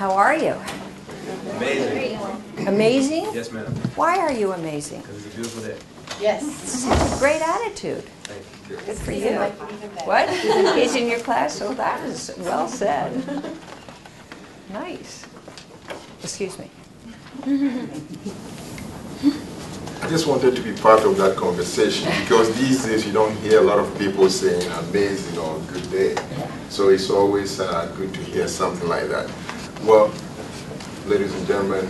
How are you? Amazing. Amazing? Yes, ma'am. Why are you amazing? Because it's a beautiful day. Yes. Great attitude. Thank you. Good for you. What? He's in your class? Oh, that is well said. Nice. Excuse me. I just wanted to be part of that conversation because these days you don't hear a lot of people saying amazing or good day. So it's always good to hear something like that. Well, ladies and gentlemen,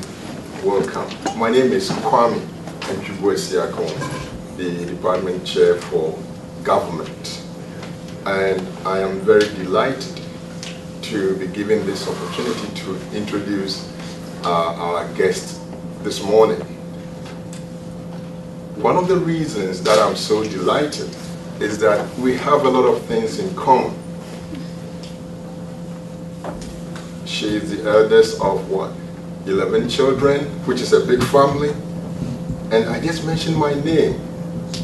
welcome. My name is Kwame Nchubuesiako, the Department Chair for Government. And I am very delighted to be given this opportunity to introduce our guest this morning. One of the reasons that I'm so delighted is that we have a lot of things in common. She is the eldest of what? 11 children, which is a big family. And I just mentioned my name.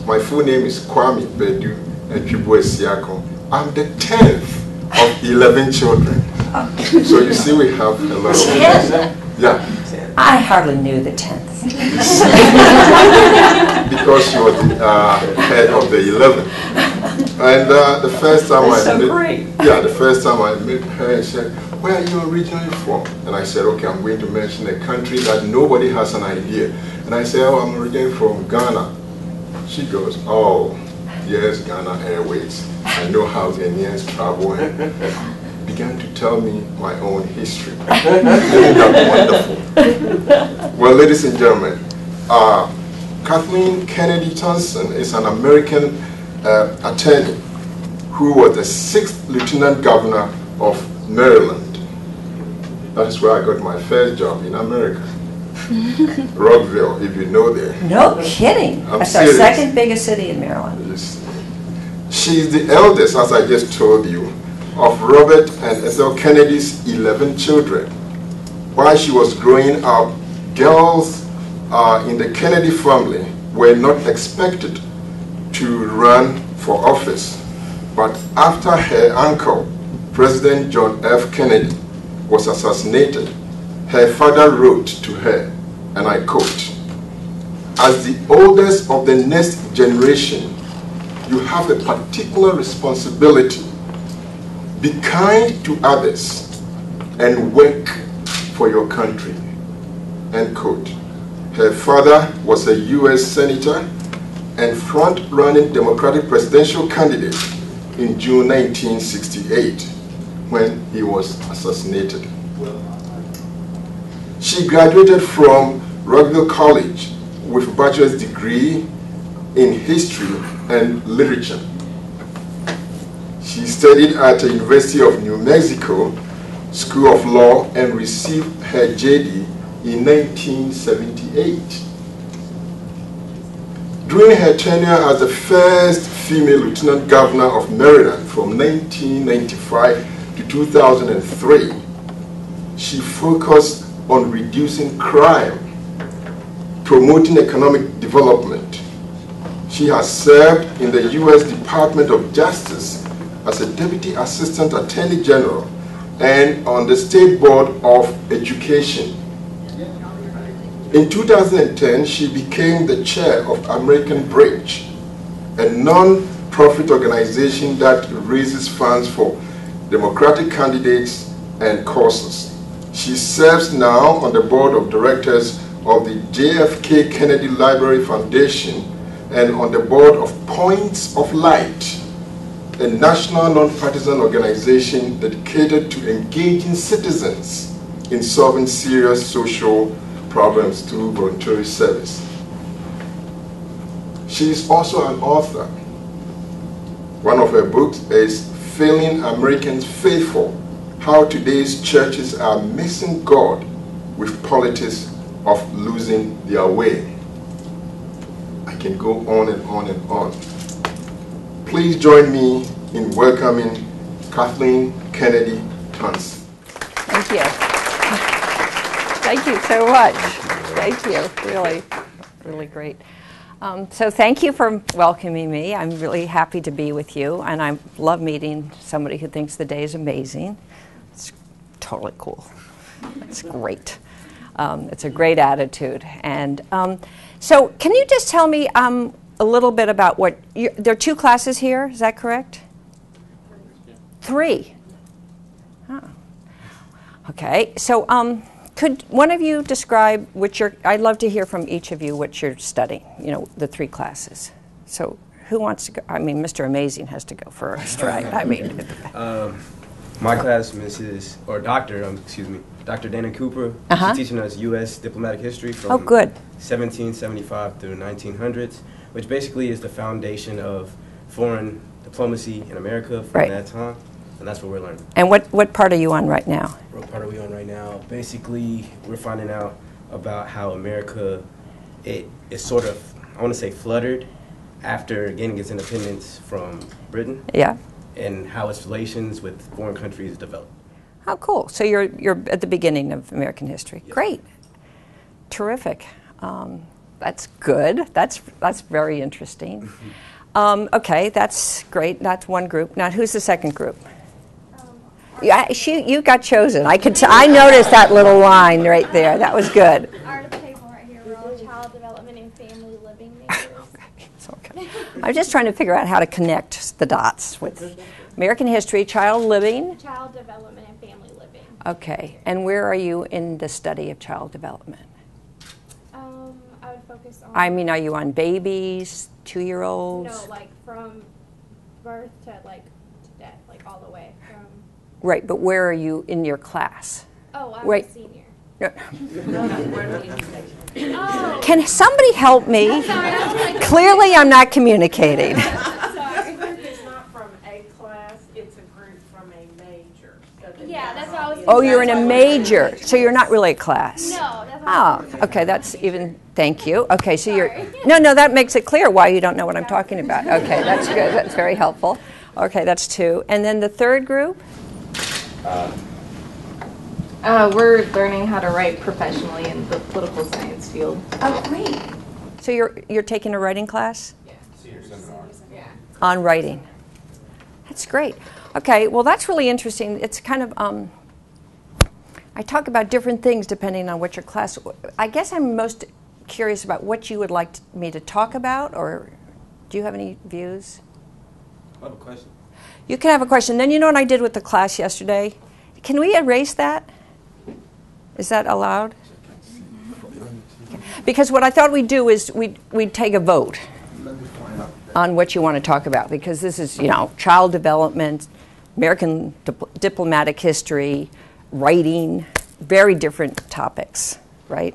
My full name is Kwame Bedu Nchubuesiako. I'm the 10th of 11 children. So you see we have a lot of things. Yeah. I hardly knew the 10th. Because she was the head of the 11. And the first time the first time I met her, she said, "Where are you originally from?" And I said, "Okay, I'm going to mention a country that nobody has an idea." And I said, "Oh, I'm originally from Ghana." She goes, "Oh, yes, Ghana Airways. I know how Ghanaians travel." And began to tell me my own history. Isn't that wonderful? Well, ladies and gentlemen, Kathleen Kennedy Townsend is an American attorney who was the 6th Lieutenant Governor of Maryland. That is where I got my first job in America. Rockville, if you know there. No kidding. That's our second biggest city in Maryland. Yes. She is the eldest, as I just told you, of Robert and Ethel Kennedy's 11 children. While she was growing up, girls in the Kennedy family were not expected to run for office. But after her uncle, President John F. Kennedy, was assassinated, her father wrote to her, and I quote, "As the oldest of the next generation, you have a particular responsibility. Be kind to others and work for your country." End quote. Her father was a U.S. Senator and front-running Democratic presidential candidate in June 1968 when he was assassinated. She graduated from Rockville College with a bachelor's degree in history and literature. She studied at the University of New Mexico School of Law and received her JD in 1978. During her tenure as the first female Lieutenant Governor of Maryland from 1995 to 2003, she focused on reducing crime, promoting economic development. She has served in the U.S. Department of Justice as a Deputy Assistant Attorney General and on the State Board of Education. In 2010, she became the chair of American Bridge, a non-profit organization that raises funds for Democratic candidates and causes. She serves now on the board of directors of the JFK Kennedy Library Foundation and on the board of Points of Light, a national non-partisan organization dedicated to engaging citizens in solving serious social problems through voluntary service. She is also an author. One of her books is Failing Americans Faithful: How Today's Churches Are Missing God with Politics of Losing Their Way. I can go on and on and on. Please join me in welcoming Kathleen Kennedy Townsend. Thank you. Thank you so much. Thank you. Really, really great. So thank you for welcoming me. I'm really happy to be with you, and I love meeting somebody who thinks the day is amazing. It's totally cool. That's great. It's a great attitude. And so can you just tell me a little bit about what, there are 2 classes here, is that correct? 3. Oh. Okay, so could one of you describe which I'd love to hear from each of you what you're studying, the 3 classes. So who wants to go? I mean, Mr. Amazing has to go first, right? I mean. My class, Dr. Dana Cooper, she's teaching us U.S. diplomatic history from 1775 through 1900s, which basically is the foundation of foreign diplomacy in America from that time, and that's what we're learning. And what part are you on right now? What part are we on right now? Basically, we're finding out about how America, it is sort of, I want to say, fluttered after gaining its independence from Britain. Yeah. And how its relations with foreign countries developed. Oh, cool. So you're at the beginning of American history. Yes. Great. Terrific. That's good. That's very interesting. Okay, that's great. That's one group. Now, who's the second group? You got chosen. I noticed that little line right there. That was good. Our table right here, we're all child development and family living majors. Okay. I'm just trying to figure out how to connect the dots with American history, child living. Child development and family living. Okay. And where are you in the study of child development? I would focus on... I mean, are you on babies, 2-year-olds? No, like from birth to death, all the way from... Right, but where are you in your class? Oh, I'm a senior. No. Can somebody help me? Clearly, I'm not communicating. Sorry. It's not from a class, it's a group from a major. Yeah, that's what I was... Oh, you're in a major, so you're not really a class. No, that's what okay, that's even... Thank you. Okay, so you're... No, that makes it clear why you don't know what I'm talking about. Okay, that's good. That's very helpful. Okay, that's 2. And then the third group? We're learning how to write professionally in the political science field. Oh, great. So you're taking a writing class? Yeah. Senior seminar. Yeah. On writing. That's great. Okay, well, that's really interesting. It's kind of, I talk about different things depending on what your class. I guess I'm most curious about what you would like me to talk about, or do you have any views? I have a question. You can have a question. Then you know what I did with the class yesterday? Can we erase that? Is that allowed? Because what I thought we'd do is we'd take a vote on what you want to talk about, because this is, child development, American diplomatic history, writing, very different topics, right?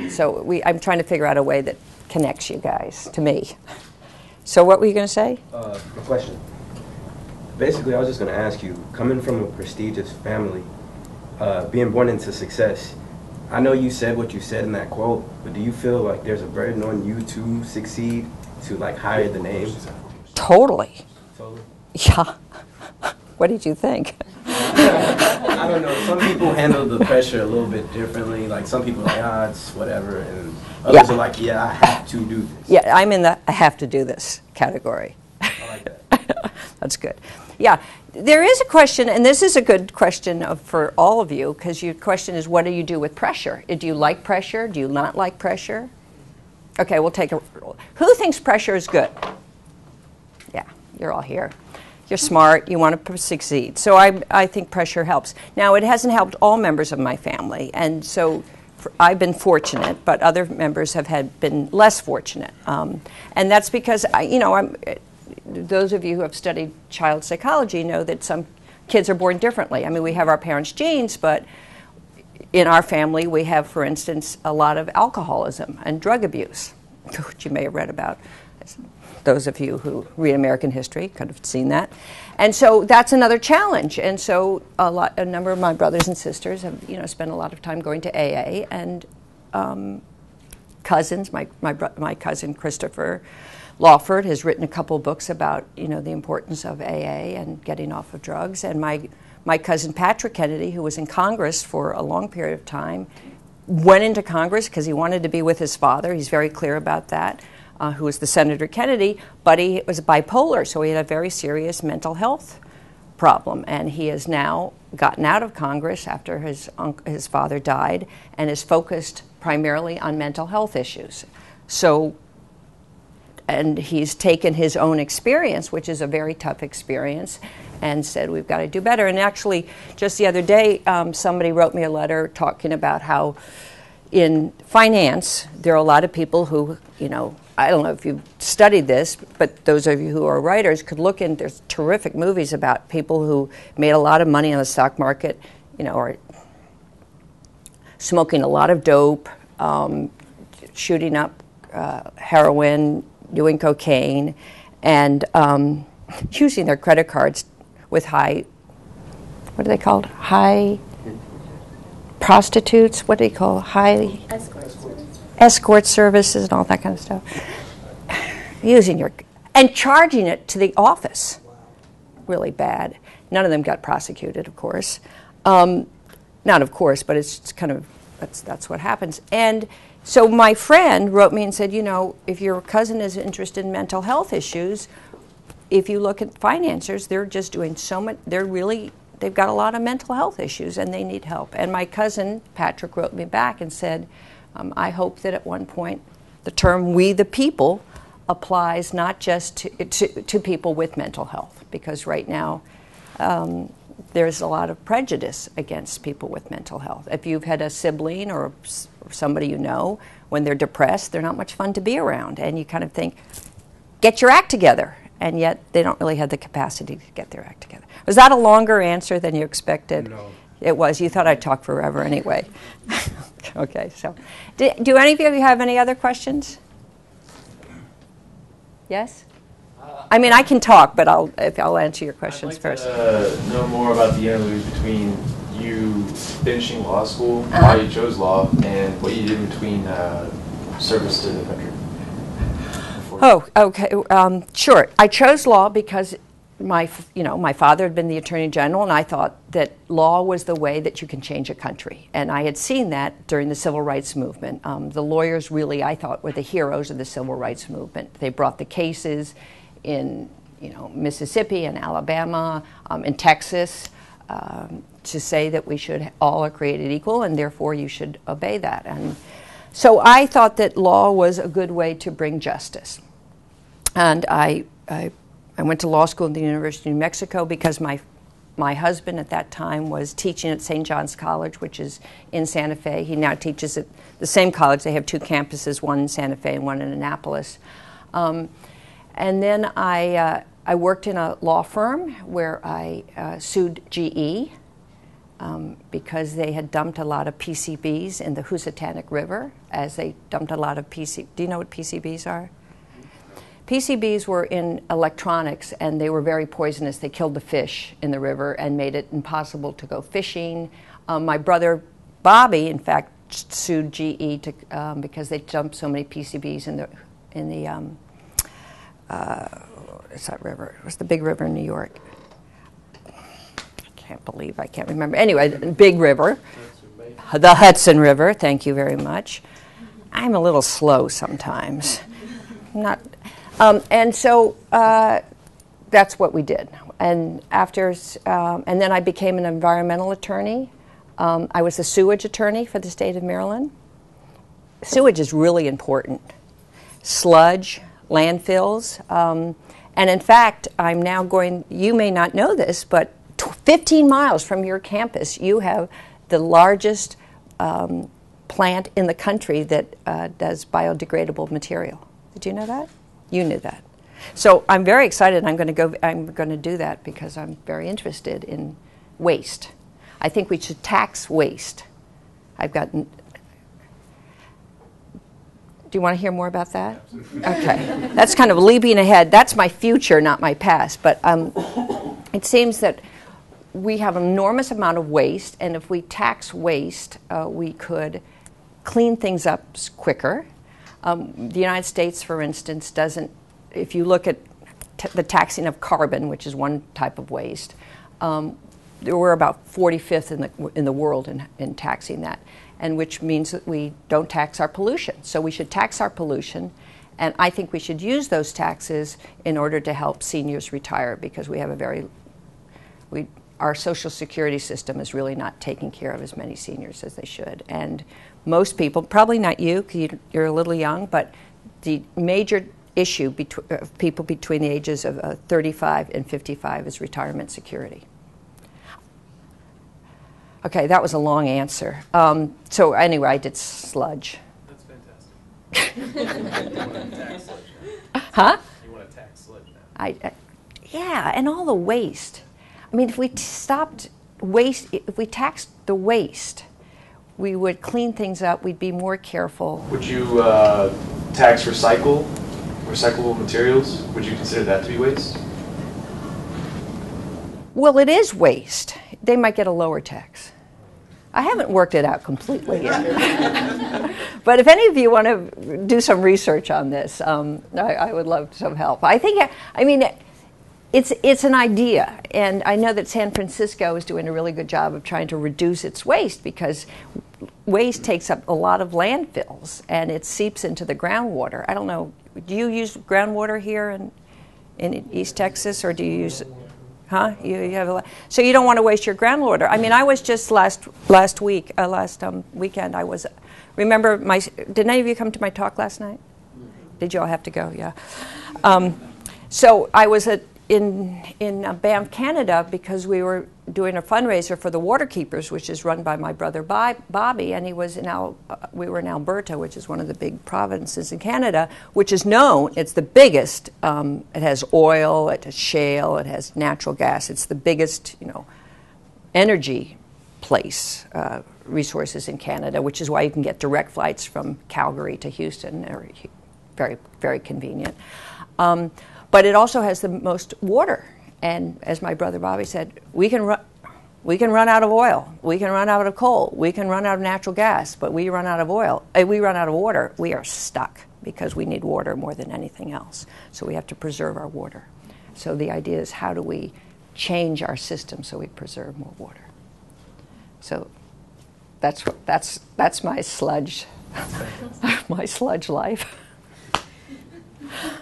So I'm trying to figure out a way that connects you guys to me. So what were you going to say? A question. Basically, I was just going to ask you, coming from a prestigious family, being born into success, I know you said what you said in that quote, but do you feel like there's a burden on you to succeed, to hire the names? Totally. Totally? Yeah. What did you think? I don't know. Some people handle the pressure a little bit differently. Some people are it's whatever, and others are I have to do this. Yeah, I'm in the I have to do this category. I like that. That's good. Yeah, there is a question, and this is a good question for all of you, because your question is, what do you do with pressure? Do you like pressure? Do you not like pressure? Okay, we'll take a... Who thinks pressure is good? Yeah, you're all here. You're smart. You want to succeed. So I think pressure helps. Now, it hasn't helped all members of my family, and so I've been fortunate, but other members have been less fortunate. And that's because, those of you who have studied child psychology know that some kids are born differently. I mean, we have our parents' genes, but in our family we have, for instance, a lot of alcoholism and drug abuse, which you may have read about. Those of you who read American history could have seen that. And so that's another challenge. And so a number of my brothers and sisters have, spent a lot of time going to AA, and cousins, my cousin Christopher Lawford has written a couple books about, the importance of AA and getting off of drugs. And my cousin Patrick Kennedy, who was in Congress for a long period of time, went into Congress because he wanted to be with his father. He's very clear about that, who was the Senator Kennedy, but he was bipolar, so he had a very serious mental health problem, and he has now gotten out of Congress after his father died and is focused primarily on mental health issues. So, and he's taken his own experience, which is a very tough experience, and said we've got to do better. And actually, just the other day, somebody wrote me a letter talking about how in finance, there are a lot of people who, you know, I don't know if you've studied this, but those of you who are writers could look in, there's terrific movies about people who made a lot of money on the stock market, you know, or smoking a lot of dope, shooting up heroin, doing cocaine, and using their credit cards with high, what are they called? High prostitutes, what do they call high? Escort services and all that kind of stuff. Using your, and charging it to the office. Really bad. None of them got prosecuted, of course. Not of course, but it's kind of, that's what happens. And so my friend wrote me and said, you know, if your cousin is interested in mental health issues, if you look at financiers, they're just doing so much, they've got a lot of mental health issues and they need help. And my cousin, Patrick, wrote me back and said, I hope that at one point the term "we the people" applies not just to people with mental health, because right now there's a lot of prejudice against people with mental health. If you've had a sibling or somebody you know, when they're depressed, they're not much fun to be around, and you kind of think, get your act together, and yet they don't really have the capacity to get their act together. Was that a longer answer than you expected? No. It was. You thought I'd talk forever anyway. Okay, so do any of you have any other questions? Yes? I mean, I can talk, but I'll answer your questions first. I'd like to know more about the interlude between you finishing law school, why you chose law, and what you did in between service to the country. Oh, okay. Sure. I chose law because my father had been the Attorney General, and I thought that law was the way that you can change a country. And I had seen that during the Civil Rights Movement. The lawyers really, I thought, were the heroes of the Civil Rights Movement. They brought the cases in, Mississippi and Alabama, in Texas, to say that we should all are created equal, and therefore you should obey that. And so I thought that law was a good way to bring justice. And I went to law school at the University of New Mexico because my husband at that time was teaching at St. John's College, which is in Santa Fe. He now teaches at the same college. They have two campuses, one in Santa Fe and one in Annapolis. And then I worked in a law firm where I sued GE because they had dumped a lot of PCBs in the Housatonic River, as they dumped a lot of Do you know what PCBs are? PCBs were in electronics, and they were very poisonous. They killed the fish in the river and made it impossible to go fishing. My brother Bobby, in fact, sued GE because they dumped so many PCBs in the what's that river? It was the big river in New York. I can't remember. Anyway, the big river, the Hudson River. Thank you very much. I'm a little slow sometimes. Not. And so that's what we did. And and then I became an environmental attorney. I was the sewage attorney for the state of Maryland. Sewage is really important. Sludge, landfills. And in fact, I'm now you may not know this, but 15 miles from your campus, you have the largest plant in the country that does biodegradable material. Did you know that? You knew that. So I'm very excited. I'm going to do that because I'm very interested in waste. I think we should tax waste. Do you want to hear more about that? Okay. That's kind of leaping ahead. That's my future, not my past. But it seems that we have an enormous amount of waste, and if we tax waste, we could clean things up quicker. The United States, for instance, doesn't, if you look at the taxing of carbon, which is one type of waste, we're about 45th in the world in taxing that, and which means that we don't tax our pollution. So we should tax our pollution, and I think we should use those taxes in order to help seniors retire, because we have our Social Security system is really not taking care of as many seniors as they should. And most people, probably not you, because you're a little young, but the major issue of people between the ages of 35 and 55 is retirement security. Okay, that was a long answer. So anyway, I did sludge. That's fantastic. You want to tax sludge now. Huh? You want to tax sludge now. Yeah, and all the waste. I mean, if we stopped waste, if we taxed the waste, we would clean things up, we'd be more careful. Would you tax recyclable materials? Would you consider that to be waste? Well, it is waste. They might get a lower tax. I haven't worked it out completely yet. But if any of you want to do some research on this, I would love some help. I mean, it's an idea, and I know that San Francisco is doing a really good job of trying to reduce its waste, because waste takes up a lot of landfills and it seeps into the groundwater. I don't know, do you use groundwater here in East Texas, or do you use, huh? You have a lot. So you don't want to waste your groundwater. I mean, I was just last weekend, I was, remember did any of you come to my talk last night? Did you all have to go? Yeah. So I was in Banff, Canada, because we were doing a fundraiser for the Waterkeepers, which is run by my brother Bobby, and we were in Alberta, which is one of the big provinces in Canada, which is known, it's the biggest, it has oil, it has shale, it has natural gas, it's the biggest, energy place, resources in Canada, which is why you can get direct flights from Calgary to Houston. They're very, very convenient. But it also has the most water, and as my brother Bobby said, we can run out of oil, we can run out of coal, we can run out of natural gas, but we run out of oil, we run out of water, we are stuck, because we need water more than anything else. So we have to preserve our water. So the idea is, how do we change our system so we preserve more water? So that's my sludge, my sludge life.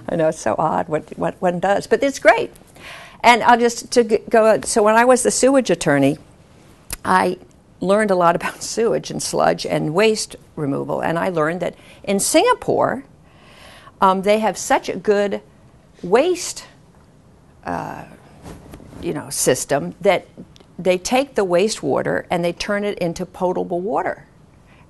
I know, it's so odd what one does, but it's great. And I'll just so when I was the sewage attorney, I learned a lot about sewage and sludge and waste removal. And I learned that in Singapore, they have such a good waste system that they take the wastewater and they turn it into potable water.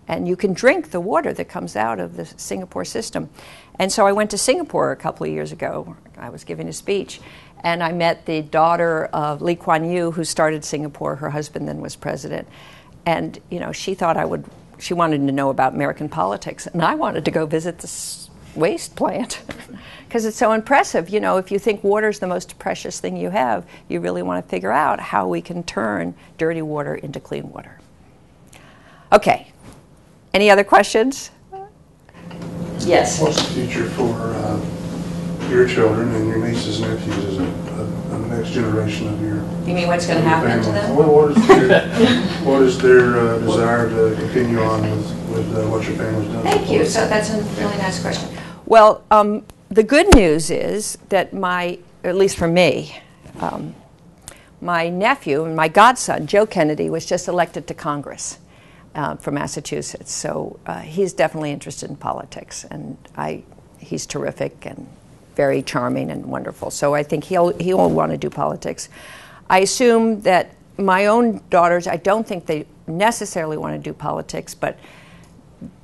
And you can drink the water that comes out of the Singapore system. And so I went to Singapore a couple of years ago. I was giving a speech, and I met the daughter of Lee Kuan Yew, who started Singapore. Her husband then was president. And, she thought she wanted to know about American politics, and I wanted to go visit this waste plant because it's so impressive. If you think water is the most precious thing you have, you really want to figure out how we can turn dirty water into clean water. Okay. Any other questions? Yes. What's the future for your children and your nieces and nephews as a next generation of your You mean what's going to happen family? to them? Well, what is their desire to continue on with what your family's done? Thank you. So that's a really nice question. Well, the good news is that at least for me, my nephew and my godson, Joe Kennedy, was just elected to Congress. From Massachusetts, so he's definitely interested in politics, and he's terrific and very charming and wonderful. So I think he'll want to do politics. I assume that my own daughters, I don't think they necessarily want to do politics, but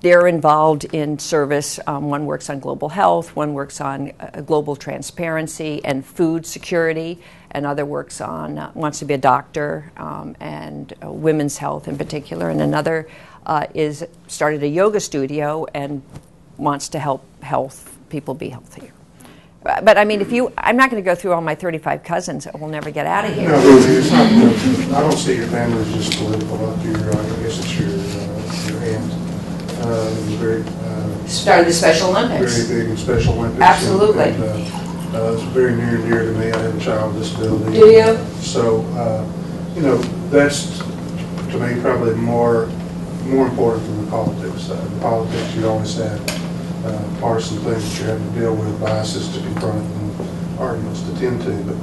they're involved in service. One works on global health, one works on global transparency and food security, another works on, wants to be a doctor, and women's health in particular, and another started a yoga studio and wants to help people be healthier. But I mean, I'm not going to go through all my 35 cousins. We'll never get out of here. No, it's not, I don't see your family as just political. I guess it's your aunt. Very started the Special Olympics. Very big in Special Olympics. Absolutely. It's very near and dear to me. I have a child with disability. Do you? So, that's to me probably more important than the politics side. The politics, you always have partisan things that you have to deal with, biases to confront, and arguments to tend to. But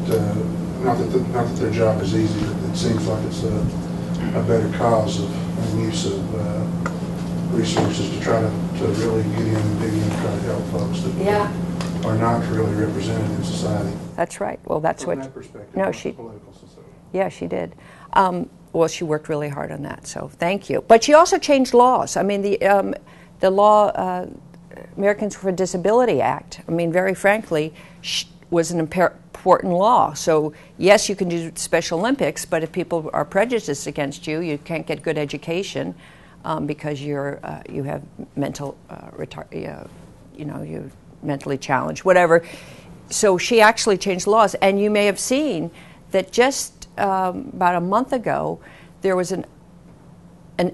not that their job is easy, but it seems like it's a better cause of and use of resources to try to really get in and dig in and try to help folks that are not really represented in society. That's right. Well, that's From what. that perspective, No, not she. the political society. Yeah, she did. Well, she worked really hard on that, so thank you. But she also changed laws. I mean, the law, Americans with Disability Act, I mean, very frankly, was an important law. So, yes, you can do Special Olympics, but if people are prejudiced against you, you can't get good education because you have mental you're mentally challenged, whatever. So she actually changed laws, and you may have seen that just about a month ago, there was an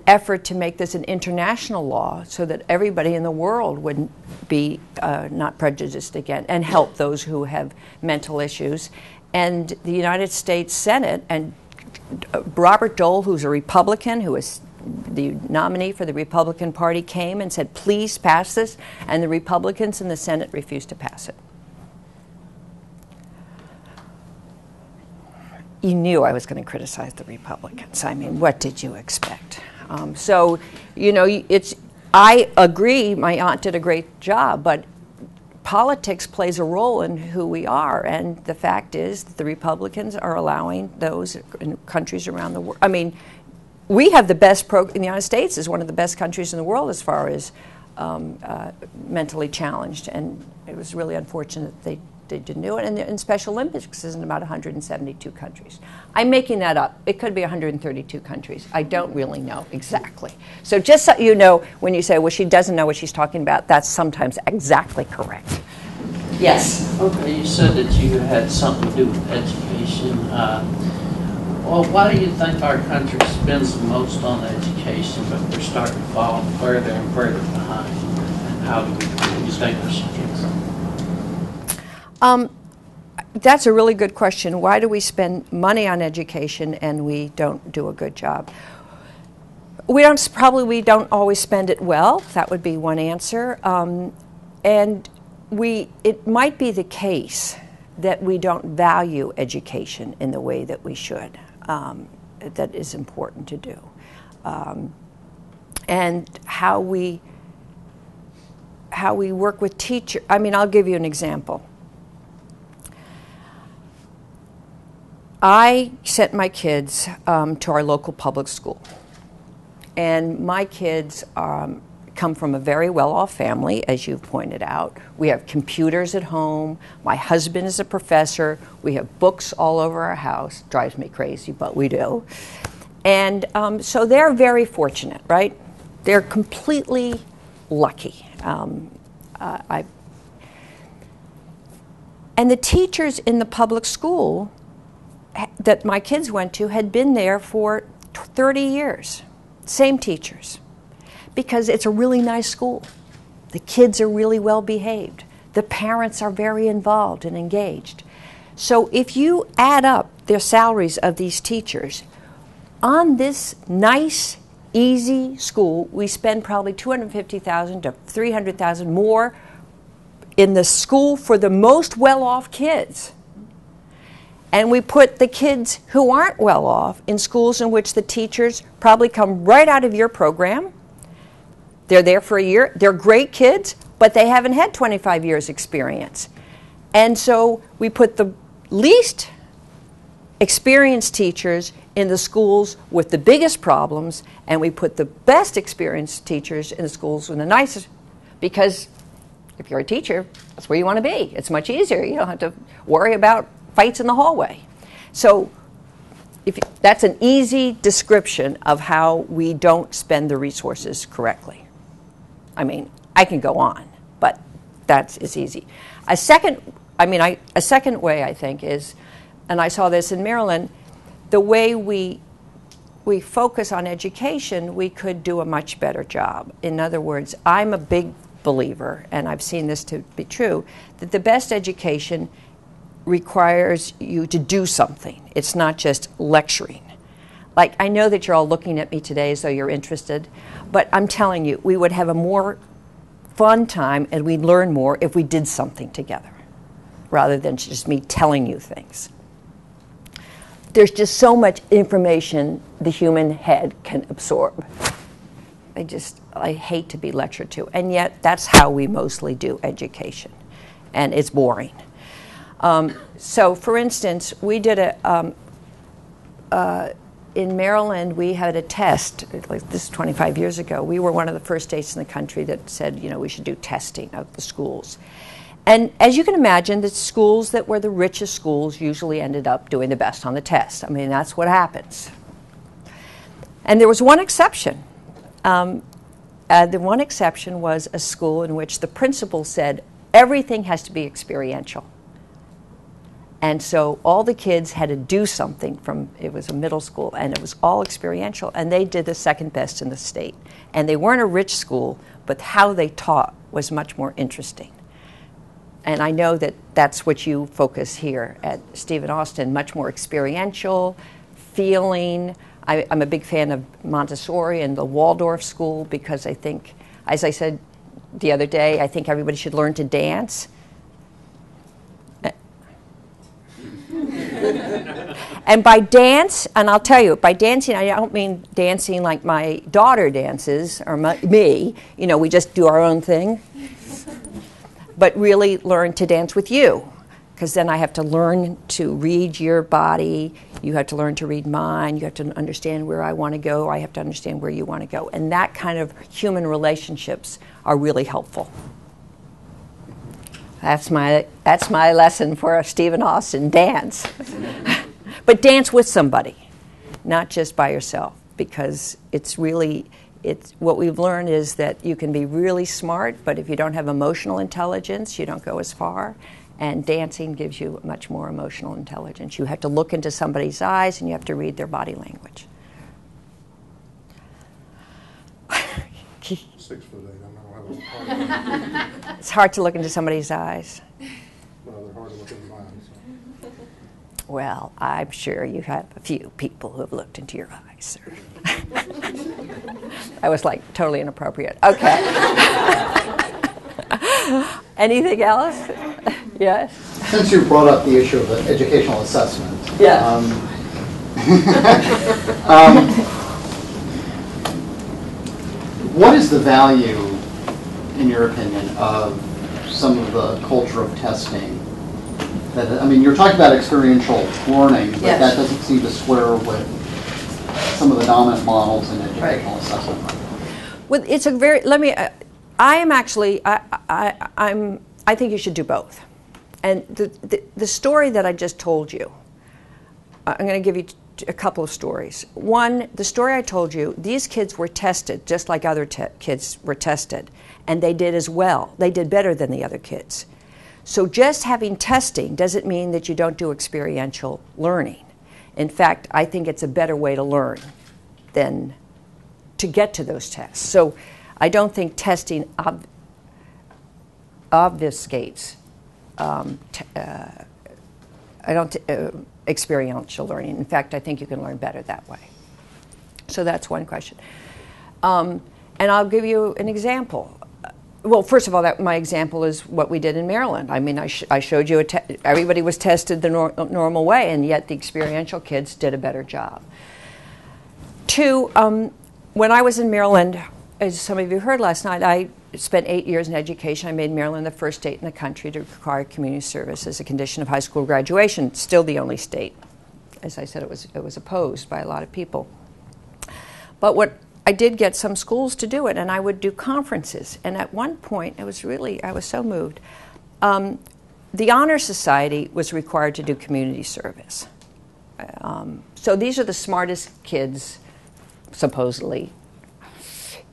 effort to make this an international law so that everybody in the world would be not prejudiced again and help those who have mental issues. And the United States Senate, and Robert Dole, who's a Republican, who is the nominee for the Republican Party, came and said, please pass this, and the Republicans in the Senate refused to pass it. You knew I was going to criticize the Republicans. I mean, what did you expect? So, you know, I agree, my aunt did a great job, but politics plays a role in who we are, and the fact is that the Republicans are allowing those in countries around the world. I mean, we have the best program in the United States is one of the best countries in the world as far as mentally challenged, and it was really unfortunate they didn't do it. And in Special Olympics is in about 172 countries. I'm making that up. It could be 132 countries. I don't really know exactly. So just so you know, when you say, well, she doesn't know what she's talking about, that's sometimes exactly correct. Yes? Okay, you said that you had something to do with education. Well, why do you think our country spends the most on education, but we're starting to fall further and further behind? And how do we distinguish against? That's a really good question. Why do we spend money on education and we don't do a good job? We don't always spend it well. That would be one answer. And it might be the case that we don't value education in the way that we should. That is important to do. And how we work with teachers. I mean, I'll give you an example. I sent my kids to our local public school, and my kids come from a very well-off family, as you've pointed out. We have computers at home. My husband is a professor. We have books all over our house. Drives me crazy, but we do. And so they're very fortunate, right? They're completely lucky. And the teachers in the public school that my kids went to had been there for 30 years. Same teachers. Because it's a really nice school. The kids are really well behaved. The parents are very involved and engaged. So if you add up their salaries of these teachers, on this nice, easy school, we spend probably $250,000 to $300,000 more in the school for the most well-off kids. And we put the kids who aren't well off in schools in which the teachers probably come right out of your program. They're there for a year. They're great kids, but they haven't had 25 years experience. And so we put the least experienced teachers in the schools with the biggest problems, and we put the best experienced teachers in the schools with the nicest, because if you're a teacher, that's where you want to be. It's much easier. You don't have to worry about fights in the hallway. So that's an easy description of how we don't spend the resources correctly. I mean, I can go on, but it's easy. A second way, I think, is, and I saw this in Maryland, the way we focus on education, we could do a much better job. In other words, I'm a big believer, and I've seen this to be true, that the best education requires you to do something. It's not just lecturing. Like, I know that you're all looking at me today as though you're interested, but I'm telling you, we would have a more fun time and we'd learn more if we did something together, rather than just me telling you things. there's just so much information the human head can absorb. I hate to be lectured to, and yet that's how we mostly do education, and it's boring. So, for instance, we did in Maryland, we had a test, like this is 25 years ago. We were one of the first states in the country that said, we should do testing of the schools. And as you can imagine, the schools that were the richest schools usually ended up doing the best on the test. I mean, that's what happens. And there was one exception. The one exception was a school in which the principal said, everything has to be experiential. And so all the kids had to do something it was a middle school, and it was all experiential, and they did the second best in the state. And they weren't a rich school, but how they taught was much more interesting. And I know that that's what you focus here at Stephen Austin, much more experiential, feeling. I'm a big fan of Montessori and the Waldorf school because I think, as I said the other day, I think everybody should learn to dance. And by dance, and I'll tell you, by dancing, I don't mean dancing like my daughter dances, or me, we just do our own thing, but really learn to dance with you, because then I have to learn to read your body, you have to learn to read mine, you have to understand where I want to go, I have to understand where you want to go, and that kind of human relationships are really helpful. That's my lesson for Stephen Austin, dance. But dance with somebody, not just by yourself, because what we've learned is that you can be really smart, but if you don't have emotional intelligence, you don't go as far. And dancing gives you much more emotional intelligence. You have to look into somebody's eyes and you have to read their body language. 6'8", I know. It's hard to look into somebody's eyes. Well, they're hard to look into mine. So. Well, I'm sure you have a few people who have looked into your eyes, sir. That was like totally inappropriate. Okay. Anything else? Yes? Since you brought up the issue of the educational assessment. Yeah. What is the value, in your opinion, of some of the culture of testing? You're talking about experiential learning, but that doesn't seem to square with some of the dominant models in educational assessment. Well, it's a very, I think you should do both. And the story that I just told you, I'm going to give you a couple of stories. One, the story I told you, these kids were tested just like other kids were tested, and they did as well. They did better than the other kids. So just having testing doesn't mean that you don't do experiential learning. In fact, I think it's a better way to learn than to get to those tests. So I don't think testing obfuscates experiential learning. In fact, I think you can learn better that way. So that's one question. And I'll give you an example. Well, first of all, my example is what we did in Maryland. I mean, I showed you, everybody was tested the normal way, and yet the experiential kids did a better job. Two, when I was in Maryland, as some of you heard last night, I spent 8 years in education. I made Maryland the first state in the country to require community service as a condition of high school graduation. Still the only state. As I said, it was opposed by a lot of people. But I did get some schools to do it, and I would do conferences. And at one point, I was so moved. The Honor Society was required to do community service. So these are the smartest kids, supposedly,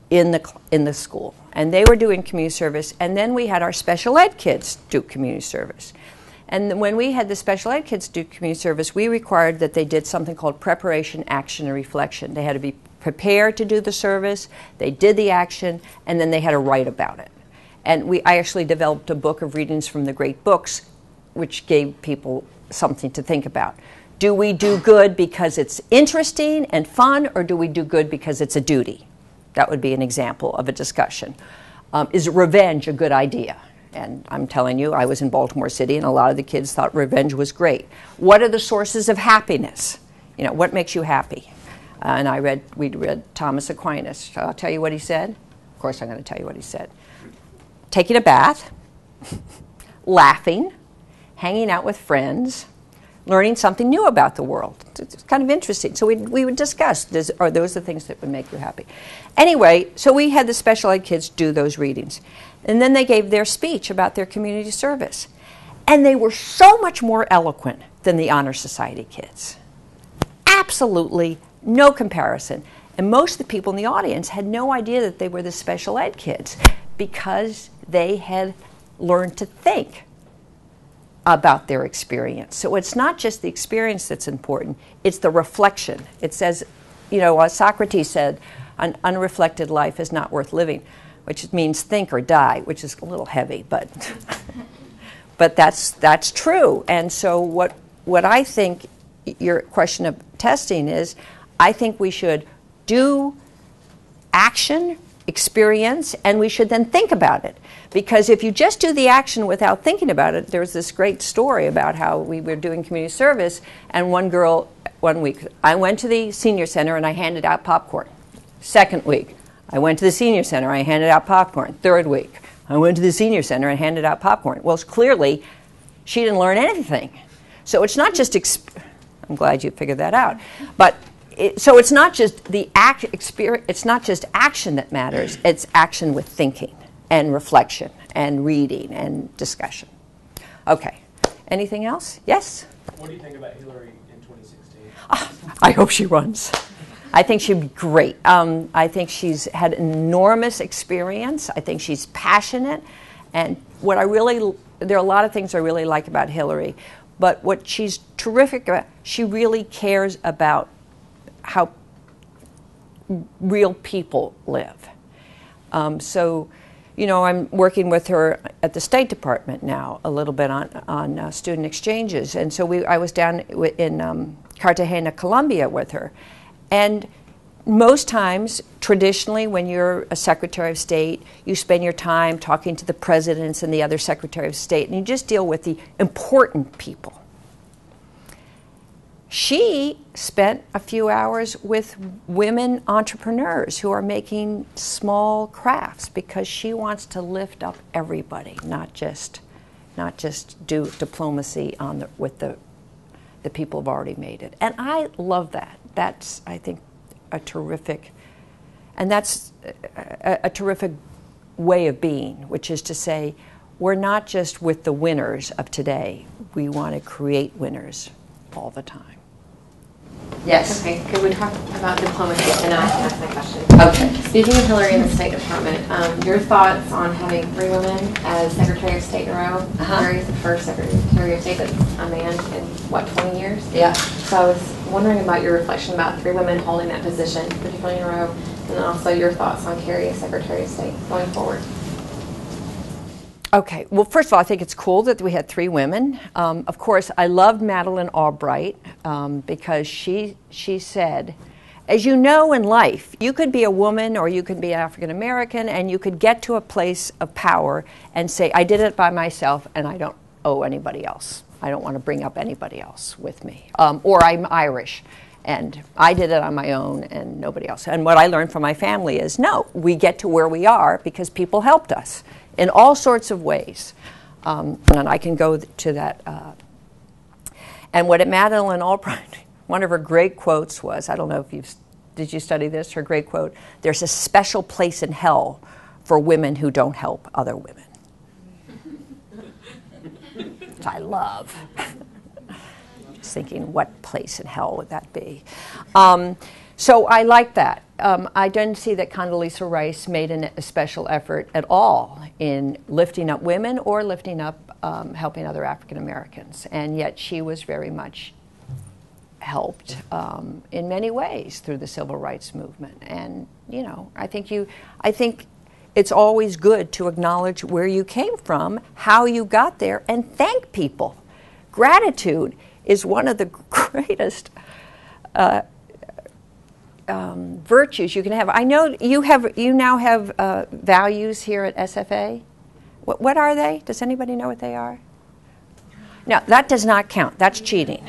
in the school. And they were doing community service, and then we had our special ed kids do community service. And when we had the special ed kids do community service, we required that they did something called preparation, action, and reflection. They had to be prepared to do the service, they did the action, and then they had to write about it. And I actually developed a book of readings from the great books, which gave people something to think about. Do we do good because it's interesting and fun, or do we do good because it's a duty? That would be an example of a discussion. Is revenge a good idea? And I'm telling you, I was in Baltimore City, and a lot of the kids thought revenge was great. What are the sources of happiness? You know, what makes you happy? And we read Thomas Aquinas. I'll tell you what he said. Of course, I'm going to tell you what he said. Taking a bath, laughing, hanging out with friends, learning something new about the world. It's kind of interesting. So we would discuss, are those the things that would make you happy? Anyway, so we had the special ed kids do those readings. And then they gave their speech about their community service. And they were so much more eloquent than the Honor Society kids. Absolutely no comparison. And most of the people in the audience had no idea that they were the special ed kids because they had learned to think about their experience. So it's not just the experience that's important, it's the reflection. It says, you know, Socrates said, an unreflected life is not worth living, which means think or die, which is a little heavy, but but that's true. And so what I think your question of testing is, I think we should do action, experience, and we should then think about it. Because if you just do the action without thinking about it, there was this great story about how we were doing community service, and one girl, one week, I went to the senior center and I handed out popcorn. Second week, I went to the senior center, I handed out popcorn. Third week, I went to the senior center and handed out popcorn. Well, clearly, she didn't learn anything. So it's not just, I'm glad you figured that out, but so it's not just the it's not just action that matters, it's action with thinking and reflection and reading and discussion. Okay, anything else? Yes? What do you think about Hillary in 2016? I hope she runs. I think she'd be great. I think she's had enormous experience. I think she's passionate. And there are a lot of things I really like about Hillary, but what she's terrific about, she really cares about how real people live. So, you know, I'm working with her at the State Department now a little bit on student exchanges. And so I was down in Cartagena, Colombia with her. And most times, traditionally, when you're a Secretary of State, you spend your time talking to the presidents and the other Secretary of State, and you just deal with the important people. She spent a few hours with women entrepreneurs who are making small crafts because she wants to lift up everybody, not just do diplomacy with the people who've already made it. And I love that. That's, I think, a terrific way of being, which is to say, we're not just with the winners of today. We want to create winners all the time. Yes. Okay, could we talk about diplomacy, and then I can ask my question. Okay. Speaking of Hillary in the State Department, your thoughts on having 3 women as Secretary of State in a row? Hillary is the first Secretary of State that's a man in, what, 20 years? Yeah. So I was wondering about your reflection about 3 women holding that position, particularly in a row, and then also your thoughts on Kerry as Secretary of State going forward. Okay, well, first of all, I think it's cool that we had 3 women. Of course, I loved Madeleine Albright because she said, as you know in life, you could be a woman or you could be African American and you could get to a place of power and say, I did it by myself and I don't owe anybody else. I don't want to bring up anybody else with me. Or I'm Irish and I did it on my own and nobody else. And what I learned from my family is, no, we get to where we are because people helped us in all sorts of ways. And I can go to that. And what Madeleine Albright, one of her great quotes was, I don't know if did you study this? Her great quote, there's a special place in hell for women who don't help other women. Which I love. Just thinking, what place in hell would that be? So I like that. I didn't see that Condoleezza Rice made a special effort at all in lifting up women or lifting up helping other African Americans, and yet she was very much helped in many ways through the civil rights movement. And you know, I think it's always good to acknowledge where you came from, how you got there, and thank people. Gratitude is one of the greatest virtues you can have. I know you now have values here at SFA. What are they? Does anybody know what they are? No, that does not count. That's cheating.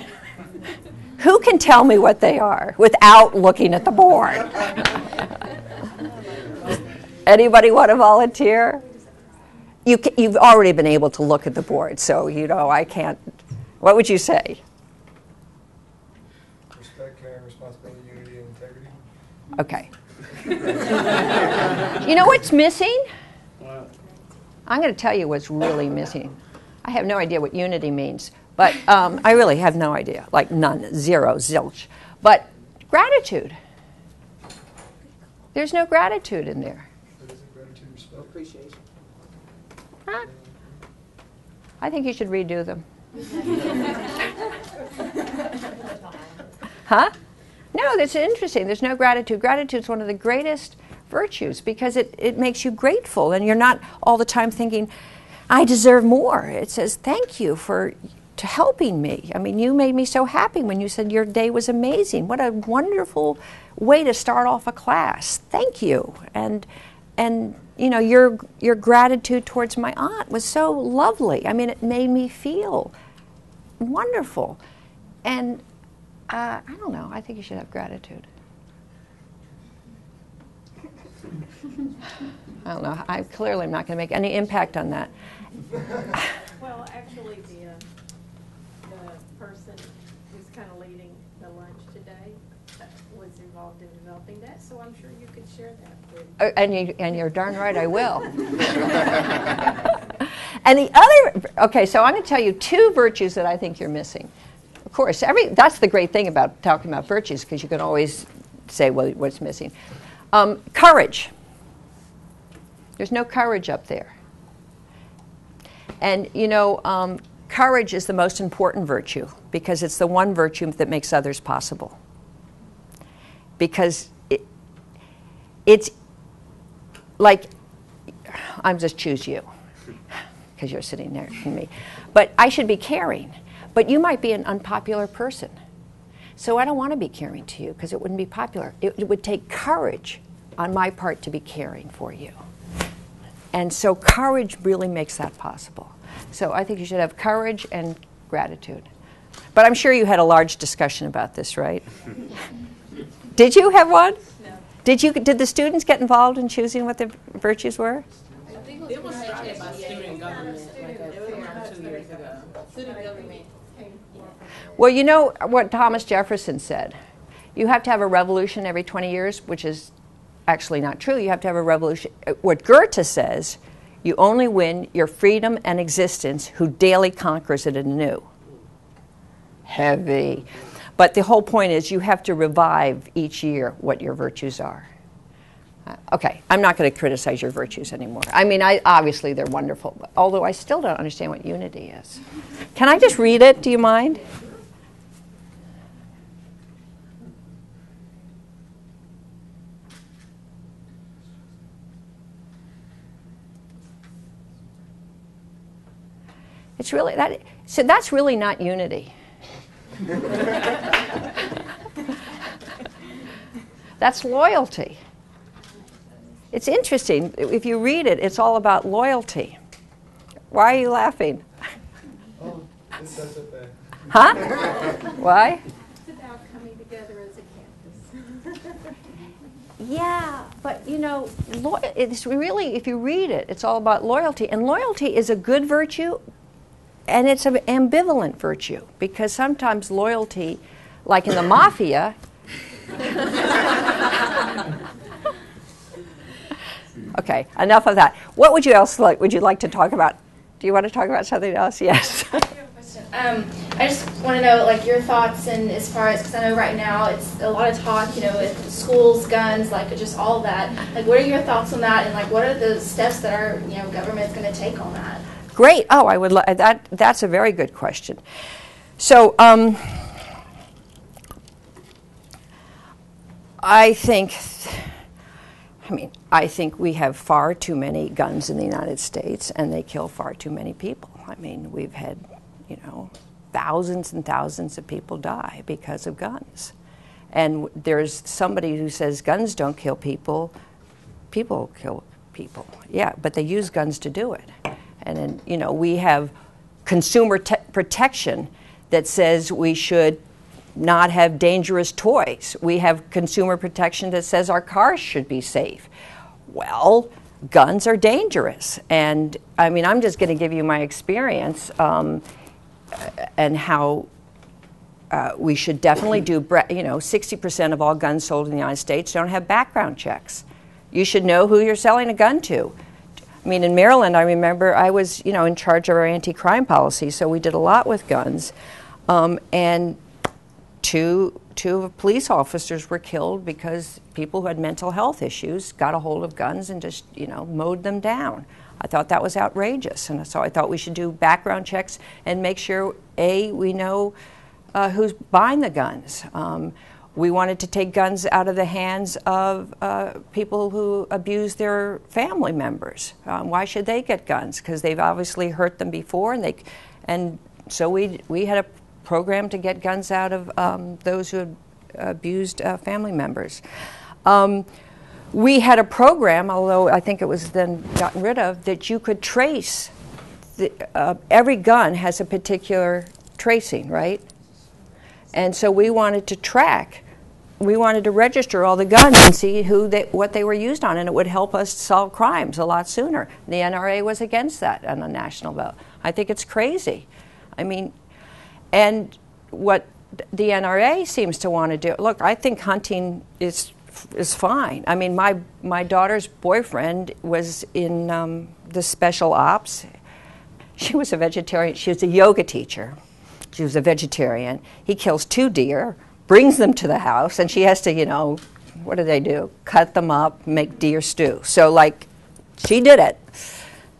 Who can tell me what they are without looking at the board? Anybody want to volunteer? You've already been able to look at the board, so you know I can't. What would you say? Respect, caring, responsibility, unity, and integrity. Okay. You know what's missing? I'm going to tell you what's really missing. I have no idea what unity means, but I really have no idea. Like none, zero, zilch. But gratitude. There's no gratitude in there. Appreciation. Huh? I think you should redo them. Huh? No, that's interesting. There's no gratitude. Gratitude is one of the greatest virtues because it makes you grateful and you're not all the time thinking, I deserve more. It says, thank you for helping me. I mean, you made me so happy when you said your day was amazing. What a wonderful way to start off a class. Thank you. And you know, your gratitude towards my aunt was so lovely. I mean, it made me feel wonderful. And I don't know, I think you should have gratitude. I don't know, I clearly am not going to make any impact on that. Well, actually, the person who's kind of leading the lunch today was involved in developing that, so I'm sure you could share that with. And you're darn right I will. And the other, okay, so I'm going to tell you two virtues that I think you're missing. Of course, that's the great thing about talking about virtues, because you can always say, well, what's missing? Courage. There's no courage up there. And, you know, courage is the most important virtue, because it's the one virtue that makes others possible. Because it's like, I'm just choose you, because you're sitting there to me. But I should be caring. But you might be an unpopular person. So I don't want to be caring to you because it wouldn't be popular. It would take courage on my part to be caring for you. And so courage really makes that possible. So I think you should have courage and gratitude. But I'm sure you had a large discussion about this, right? Did you have one? No. Did the students get involved in choosing what their virtues were? I think it was started by student government like around 2 years ago. Student government. Well, you know what Thomas Jefferson said. You have to have a revolution every 20 years, which is actually not true. You have to have a revolution. What Goethe says, you only win your freedom and existence who daily conquers it anew. Heavy. But the whole point is you have to revive each year what your virtues are. Okay, I'm not going to criticize your virtues anymore. I mean, obviously they're wonderful, although I still don't understand what unity is. Can I just read it? Do you mind? It's really that. So that's really not unity. That's loyalty. It's interesting. If you read it, it's all about loyalty. Why are you laughing? Oh, it says it there. Huh? Why? It's about coming together as a campus. Yeah, but you know, it's really, if you read it, it's all about loyalty. And loyalty is a good virtue, and it's an ambivalent virtue, because sometimes loyalty, like in the mafia, okay, enough of that. What would you like to talk about? Do you want to talk about something else? Yes. I just want to know, like, your thoughts, and as far as, because I know right now it's a lot of talk, you know, with schools, guns, like just all of that. Like, what are your thoughts on that, and like, what are the steps that our, you know, government's going to take on that? Great. Oh, I would. That's a very good question. So, I think we have far too many guns in the United States, and they kill far too many people. I mean, we've had, you know, thousands and thousands of people die because of guns. And there's somebody who says guns don't kill people. People kill people. Yeah, but they use guns to do it. And then, you know, we have consumer protection that says we should not have dangerous toys. We have consumer protection that says our cars should be safe. Well, guns are dangerous. And I mean, I'm just going to give you my experience and how we should definitely do, 60% of all guns sold in the United States don't have background checks. You should know who you're selling a gun to. I mean, in Maryland, I remember I was, in charge of our anti-crime policy, so we did a lot with guns. And two police officers were killed because people who had mental health issues got a hold of guns and just, mowed them down. I thought that was outrageous, and so I thought we should do background checks and make sure, we know who's buying the guns. We wanted to take guns out of the hands of people who abuse their family members. Why should they get guns? Because they've obviously hurt them before, and so we had a program to get guns out of those who had abused family members. We had a program, although I think it was then gotten rid of, that you could trace. Every gun has a particular tracing, right? And so we wanted to track. We wanted to register all the guns and see what they were used on, and it would help us solve crimes a lot sooner. The NRA was against that on a national level. I think it's crazy. I mean, and what the NRA seems to want to do, look, I think hunting is fine. I mean, my daughter's boyfriend was in the special ops. She was a vegetarian. She was a yoga teacher. She was a vegetarian. He kills 2 deer, brings them to the house, and she has to, what do? Cut them up, make deer stew. So, she did it.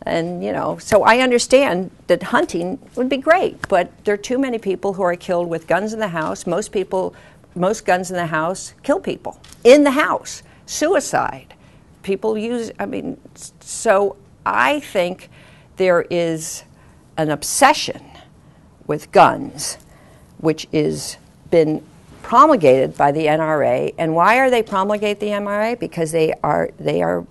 And, so I understand that hunting would be great, but there are too many people who are killed with guns in the house. Most guns in the house kill people. In the house. Suicide. People so I think there is an obsession with guns, which is been promulgated by the NRA. And why are they promulgate the NRA? Because they are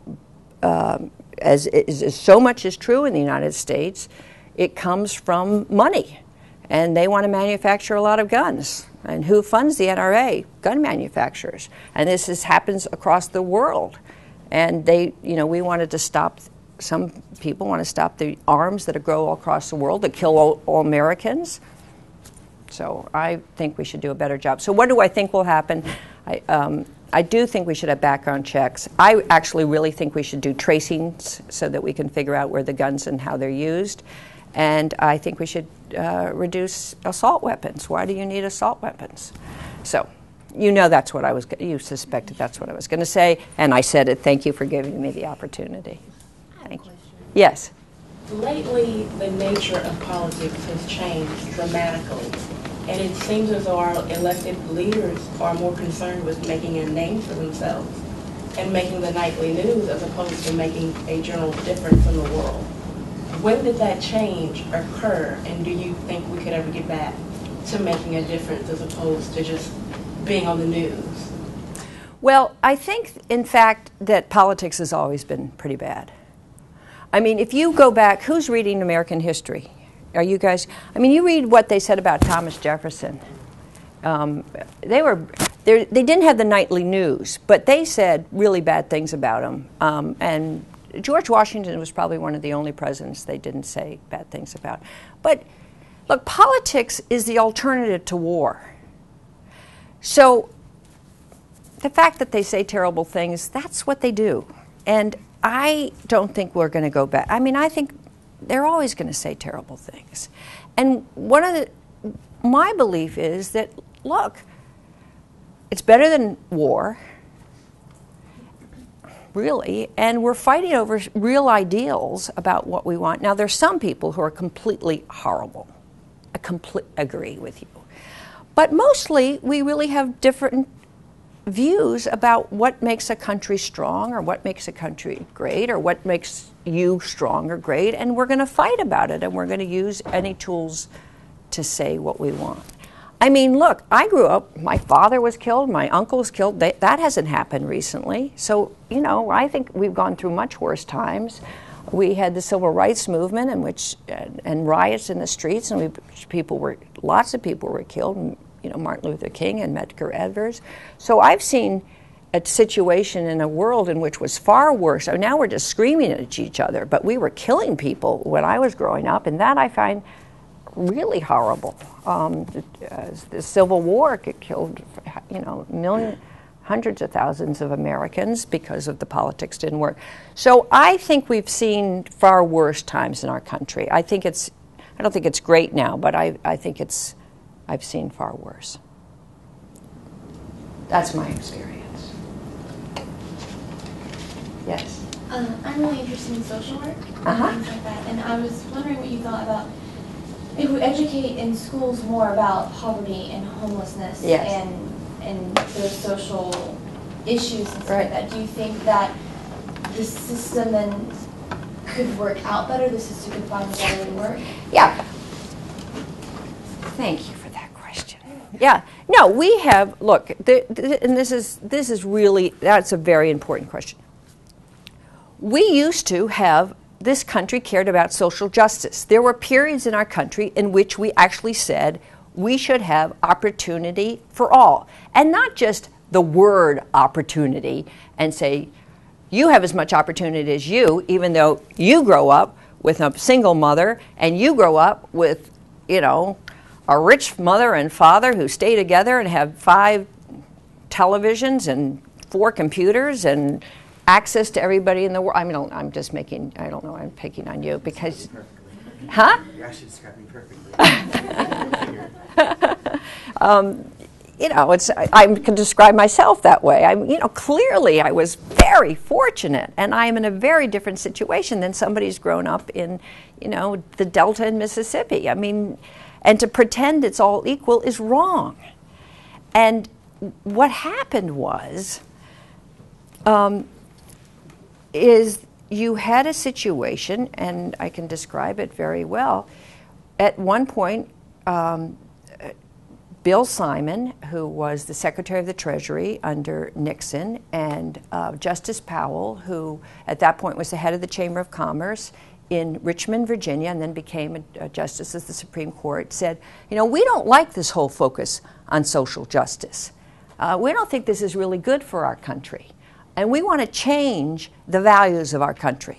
as so much is true in the United States, it comes from money. And they want to manufacture a lot of guns. And who funds the NRA? Gun manufacturers. And this happens across the world. And we wanted to stop, some people want to stop the arms that grow all across the world that kill all Americans. So I think we should do a better job. So what do I think will happen? I do think we should have background checks. I actually really think we should do tracings so that we can figure out where the guns and how they're used. And I think we should reduce assault weapons. Why do you need assault weapons? So, that's what you suspected that's what I was going to say, and I said it. Thank you for giving me the opportunity. Thank you. Yes? Lately, the nature of politics has changed dramatically, and it seems as though our elected leaders are more concerned with making a name for themselves and making the nightly news as opposed to making a general difference in the world. When did that change occur, and do you think we could ever get back to making a difference as opposed to just being on the news? Well, I think, in fact, that politics has always been pretty bad. I mean, if you go back, who's reading American history? Are you guys? I mean, you read what they said about Thomas Jefferson. They didn't have the nightly news, but they said really bad things about him. And George Washington was probably one of the only presidents they didn't say bad things about. But look, politics is the alternative to war. So the fact that they say terrible things, that's what they do. And I don't think we're going to go back. I mean, I think they're always going to say terrible things. And my belief is that, look, it's better than war, really, and we're fighting over real ideals about what we want. Now, there's some people who are completely horrible. I completely agree with you. But mostly, we really have different views about what makes a country strong or what makes a country great or what makes you strong or great, and we're going to fight about it, and we're going to use any tools to say what we want. I mean, look, I grew up, my father was killed, my uncle was killed. That hasn't happened recently. So, I think we've gone through much worse times. We had the civil rights movement and riots in the streets, and lots of people were killed, Martin Luther King and Medgar Evers. So I've seen a situation in a world in which was far worse. So now we're just screaming at each other, but we were killing people when I was growing up, and that I find really horrible. The Civil War killed, hundreds of thousands of Americans because of the politics didn't work. So I think we've seen far worse times in our country. I don't think it's great now, but I think I've seen far worse. That's my experience. Yes. I'm really interested in social work Uh-huh. and things like that, and I was wondering what you thought about if we educate in schools more about poverty and homelessness Yes. and those social issues and stuff like that. Do you think that the system then could work out better? The system could find a better way to work? Yeah. Thank you for that question. Yeah. No, we have, look, and this is really, that's a very important question. We used to have, this country cared about social justice. There were periods in our country in which we actually said we should have opportunity for all. And not just the word opportunity and say, you have as much opportunity as you, even though you grow up with a single mother and you grow up with, a rich mother and father who stay together and have 5 televisions and 4 computers and access to everybody in the world. I mean, I'm just making, I don't know, I'm picking on you because, huh? You actually described me perfectly. I can describe myself that way. Clearly I was very fortunate, and I am in a very different situation than somebody who's grown up in, the Delta in Mississippi. I mean, and to pretend it's all equal is wrong. And what happened was, is you had a situation, and I can describe it very well. At one point, Bill Simon, who was the Secretary of the Treasury under Nixon, and Justice Powell, who at that point was the head of the Chamber of Commerce in Richmond, Virginia, and then became a justice of the Supreme Court, said, we don't like this whole focus on social justice. We don't think this is really good for our country. And we want to change the values of our country.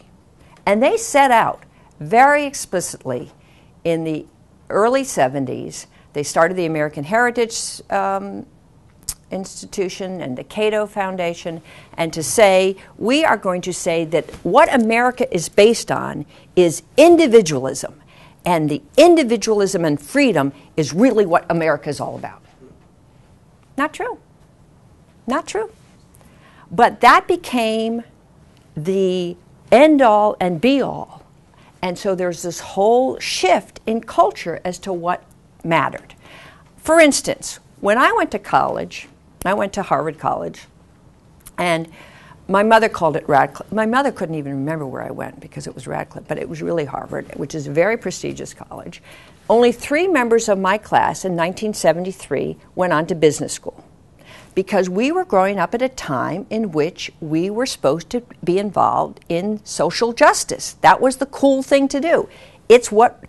And they set out very explicitly in the early 70s. They started the American Heritage Institution and the Cato Foundation, and to say, we are going to say that what America is based on is individualism. And the individualism and freedom is really what America is all about. Not true. Not true. But that became the end-all and be-all. And so there's this whole shift in culture as to what mattered. For instance, when I went to college, I went to Harvard College, and my mother called it Radcliffe. My mother couldn't even remember where I went because it was Radcliffe, but it was really Harvard, which is a very prestigious college. Only 3 members of my class in 1973 went on to business school, because we were growing up at a time in which we were supposed to be involved in social justice. That was the cool thing to do. It's what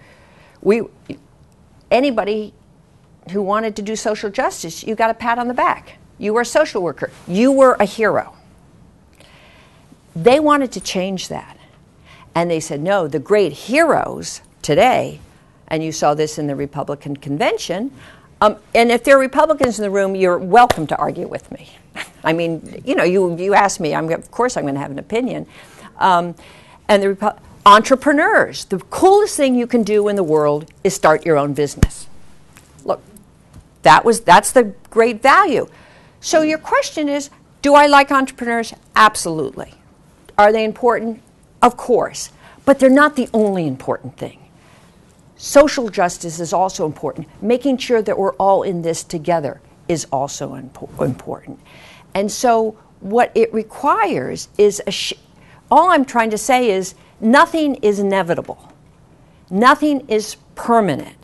anybody who wanted to do social justice, you got a pat on the back. You were a social worker. You were a hero. They wanted to change that. And they said, no, the great heroes today, and you saw this in the Republican convention, and if there are Republicans in the room, you're welcome to argue with me. I mean, you ask me, of course I'm going to have an opinion. And the entrepreneurs, the coolest thing you can do in the world is start your own business. Look, that's the great value. So your question is, do I like entrepreneurs? Absolutely. Are they important? Of course. But they're not the only important thing. Social justice is also important. Making sure that we're all in this together is also important. And so what it requires is, all I'm trying to say is, nothing is inevitable. Nothing is permanent.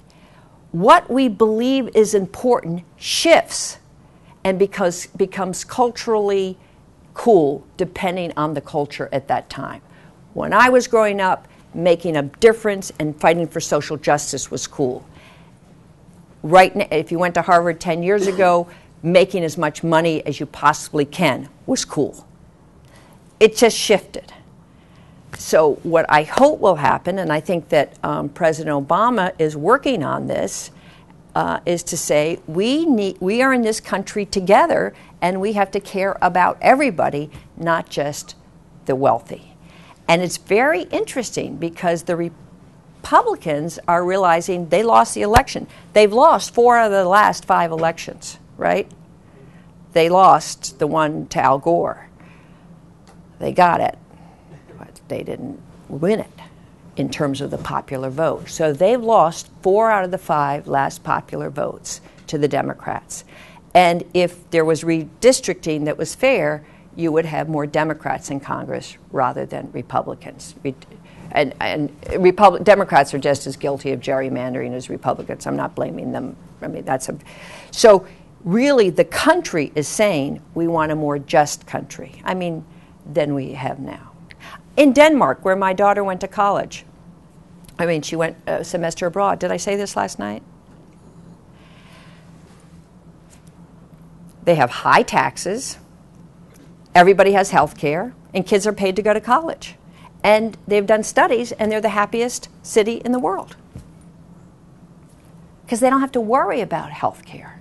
What we believe is important shifts and becomes culturally cool depending on the culture at that time. When I was growing up, making a difference and fighting for social justice was cool. right now, if you went to Harvard 10 years ago, making as much money as you possibly can was cool. It just shifted. So what I hope will happen, and I think that President Obama is working on this, is to say we are in this country together, and we have to care about everybody, not just the wealthy. And it's very interesting because the Republicans are realizing they lost the election. They've lost 4 out of the last 5 elections, right? They lost the one to Al Gore. They got it, but they didn't win it in terms of the popular vote. So they've lost 4 out of the 5 last popular votes to the Democrats. And if there was redistricting that was fair, you would have more Democrats in Congress rather than Republicans. And Democrats are just as guilty of gerrymandering as Republicans. I'm not blaming them. I mean, so really the country is saying we want a more just country, than we have now. In Denmark, where my daughter went to college, she went a semester abroad. Did I say this last night? They have high taxes. Everybody has health care, and kids are paid to go to college. And they've done studies, and they're the happiest city in the world. Because they don't have to worry about health care.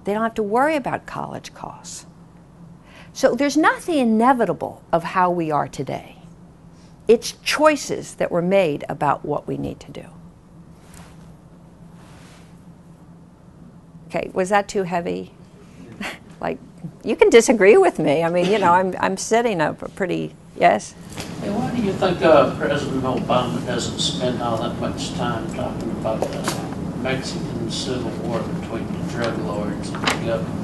They don't have to worry about college costs. So there's nothing inevitable of how we are today. It's choices that were made about what we need to do. Okay, was that too heavy? You can disagree with me. I'm setting up a pretty, yes? Hey, why do you think President Obama doesn't spend all that much time talking about the Mexican Civil War between the drug lords and the government?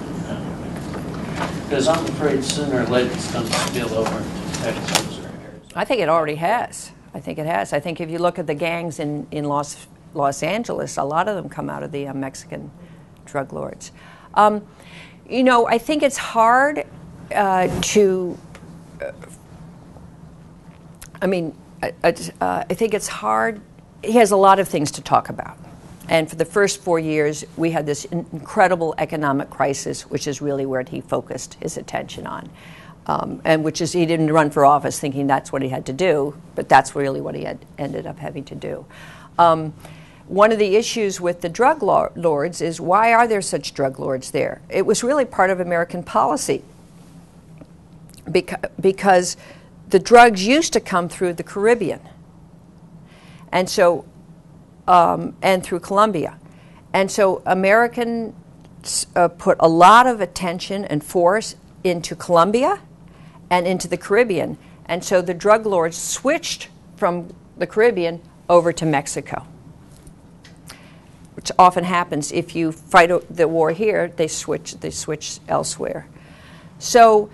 Because I'm afraid sooner or later it's going to spill over into Texas or Arizona. I think it already has. I think it has. I think if you look at the gangs in Los Angeles, a lot of them come out of the Mexican drug lords. I think it's hard I think it's hard. He has a lot of things to talk about. And for the first 4 years, we had this incredible economic crisis, which is really where he focused his attention on. And which is, he didn't run for office thinking that's what he had to do, but that's really what he had ended up having to do. One of the issues with the drug lords is, why are there such drug lords there? It was really part of American policy because the drugs used to come through the Caribbean, and so and through Colombia, and so Americans put a lot of attention and force into Colombia and into the Caribbean, and so the drug lords switched from the Caribbean over to Mexico, which often happens if you fight the war here. They switch elsewhere. So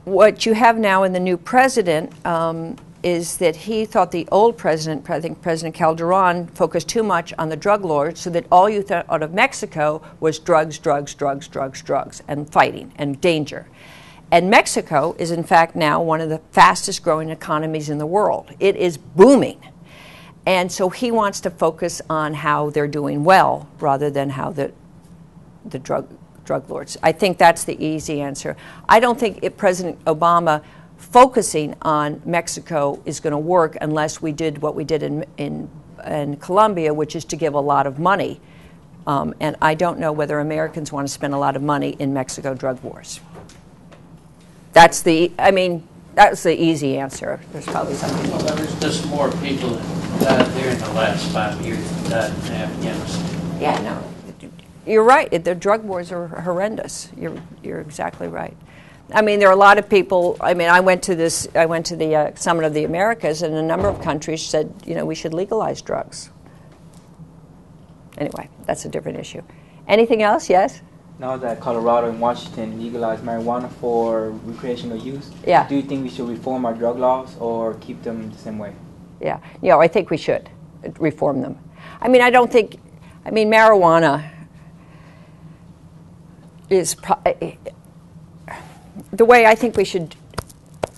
what you have now in the new president is that he thought the old president, I think President Calderon, focused too much on the drug lords, so that all you thought out of Mexico was drugs, and fighting and danger. And Mexico is, in fact, now one of the fastest growing economies in the world. It is booming. And so he wants to focus on how they're doing well rather than how the drug lords. I think that's the easy answer. I don't think President Obama focusing on Mexico is going to work unless we did what we did in Colombia, which is to give a lot of money. And I don't know whether Americans want to spend a lot of money in Mexico drug wars. That's the easy answer. There's probably something. Well, there's just more people that died there in the last 5 years than died in Afghanistan. Yeah, no, you're right. The drug wars are horrendous. You're exactly right. There are a lot of people. I went to the Summit of the Americas, and a number of countries said, we should legalize drugs. Anyway, that's a different issue. Anything else? Yes? Now that Colorado and Washington legalized marijuana for recreational use, yeah. Do you think we should reform our drug laws or keep them the same way? Yeah, I think we should reform them. I don't think, marijuana is, the way I think we should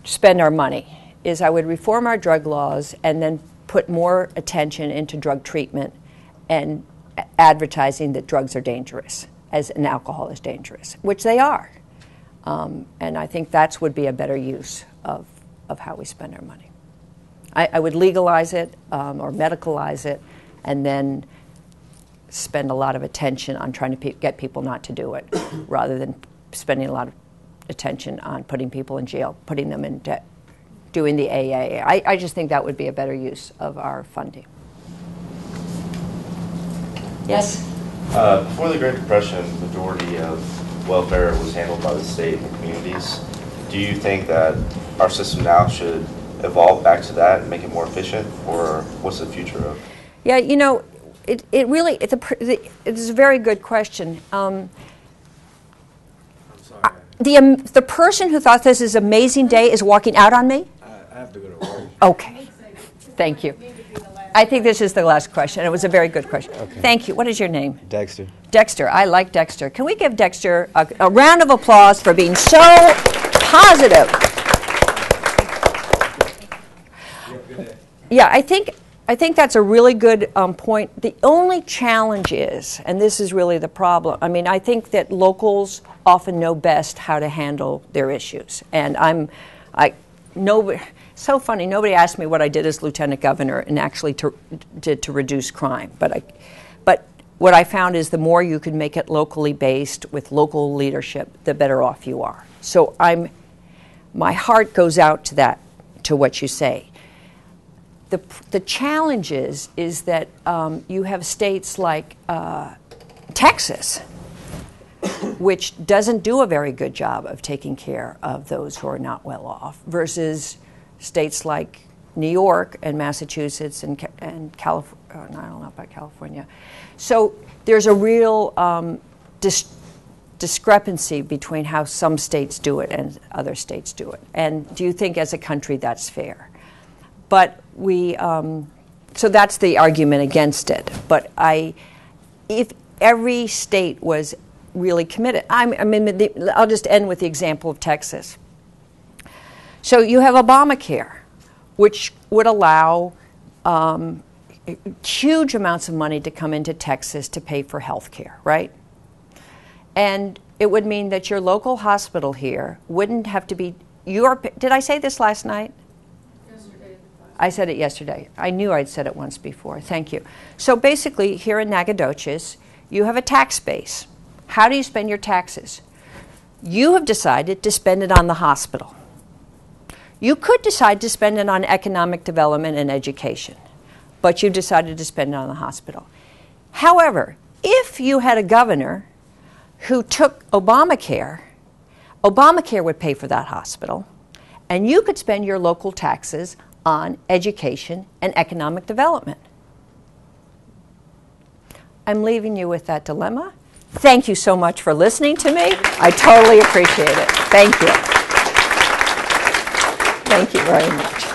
spend our money is I would reform our drug laws and then put more attention into drug treatment and advertising that drugs are dangerous and alcohol is dangerous, which they are. And I think that would be a better use of how we spend our money. I would legalize it or medicalize it, and then spend a lot of attention on trying to get people not to do it, rather than spending a lot of attention on putting people in jail, putting them in debt, doing the AA. I just think that would be a better use of our funding. Yes? Before the Great Depression, the majority of welfare was handled by the state and the communities. Do you think that our system now should evolve back to that and make it more efficient, or what's the future of? Yeah, you know, it really, it's a very good question. The person who thought this is an amazing day is walking out on me? I have to go to work. Okay. Thank you. I think this is the last question. It was a very good question. Okay. Thank you. What is your name? Dexter. Dexter. I like Dexter. Can we give Dexter a round of applause for being so positive? Yeah, I think that's a really good point. The only challenge is, and this is really the problem, I mean, I think that locals often know best how to handle their issues. And so funny, nobody asked me what I did as lieutenant governor and actually did to reduce crime. But what I found is the more you can make it locally based with local leadership, the better off you are. So my heart goes out to that, to what you say. The challenge is that you have states like Texas, which doesn't do a very good job of taking care of those who are not well off, versus states like New York and Massachusetts and California. I don't know about California. So there's a real discrepancy between how some states do it and other states do it. And do you think as a country that's fair? But so that's the argument against it. But if every state was really committed, I'll just end with the example of Texas. So you have Obamacare, which would allow huge amounts of money to come into Texas to pay for health care, right? And it would mean that your local hospital here wouldn't have to be did I say this last night? I said it yesterday. I knew I'd said it once before. Thank you. So basically, here in Nacogdoches, you have a tax base. How do you spend your taxes? You have decided to spend it on the hospital. You could decide to spend it on economic development and education, but you decided to spend it on the hospital. However, if you had a governor who took Obamacare would pay for that hospital, and you could spend your local taxes on education and economic development. I'm leaving you with that dilemma. Thank you so much for listening to me. I totally appreciate it. Thank you. Thank you very much.